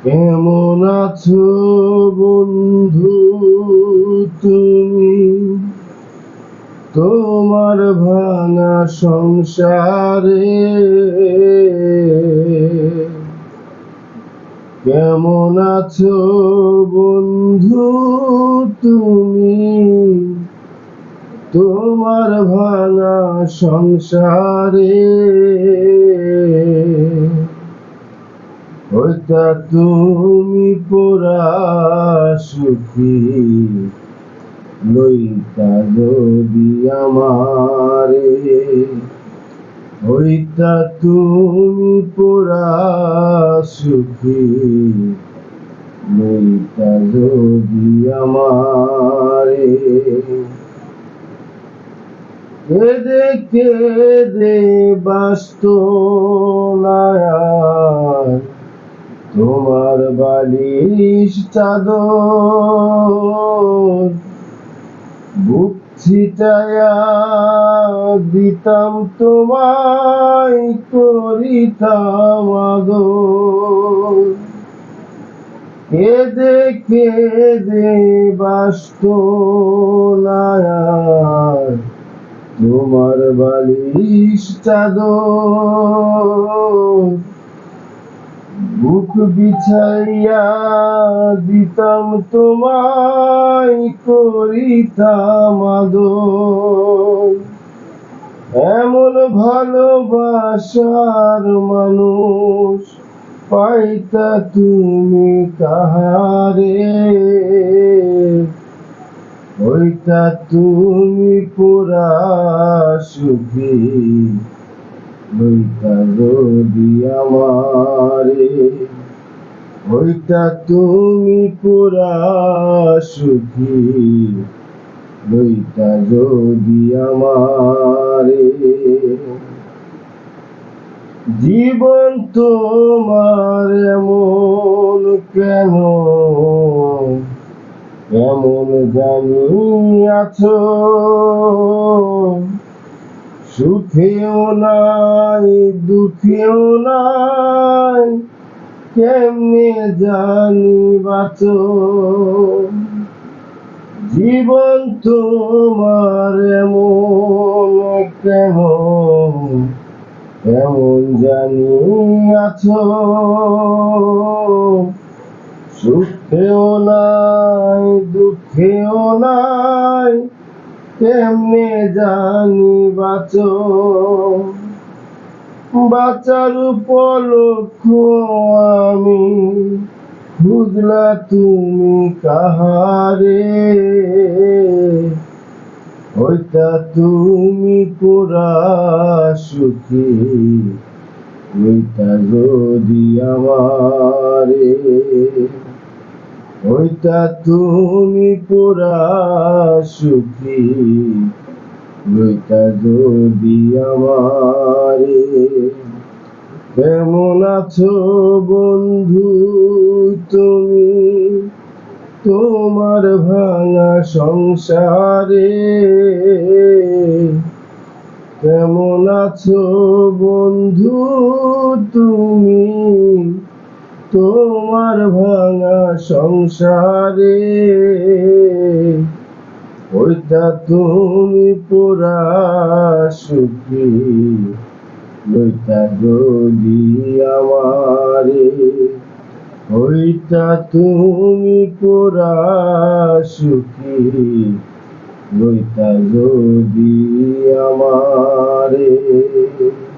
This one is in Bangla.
কেমন আছো বন্ধু তুমি? তোমার ভাঙা সংসারে কেমন আছো বন্ধু তুমি? তোমার ভাঙা সংসারে হইতা তুমি পুরা সুখী, লইতা যদি আমারে। হইতা তুমি পুরা সুখী, লইতা যদি আমারে। কেঁদে কেঁদে বাসত না আর তোমার বালিশ চাদর, বুক ছিটায়া দিতাম তোমায়, করিতাম আদর। কেঁদে কেঁদে বাসত না আর তোমার বালিশ চাদর, বুক বিছাইয়া দিতাম তোমায়, করিতাম আদর। এমন ভালোবাসার মানুষ পাইতা তুমি কাহারে? হইতা তুমি পুরা সুখী, লইতা যদি আমারে। হইতা তুমি পুরা সুখী, লইতা যদি আমারে। জীবন তোমার এমন কেন, কেমন জানি আছো? সুখেও নাই দুঃখেও নাই, কেমনে জানি বাঁচো? জীবন তোমার এমন কেন, কেমন জানি আছো? সুখেও নাই দুঃখেও নাই, কেমনে জানি বাঁচো? বাঁচার উপলক্ষ আমি বুঝলা তুমি কাহারে? হইতা তুমি পুরা সুখী, লইতা যদি আমারে। হইতা তুমি পুরা সুখী, লইতা যদি আমারে। কেমন আছো বন্ধু তুমি? তোমার ভাঙা সংসারে কেমন আছো বন্ধু তুমি? তোমার ভাঙা সংসারে হইতা তুমি পুরা সুখী, লইতা যদি আমারে। হইতা তুমি পুরা সুখী, লইতা যদি আমারে।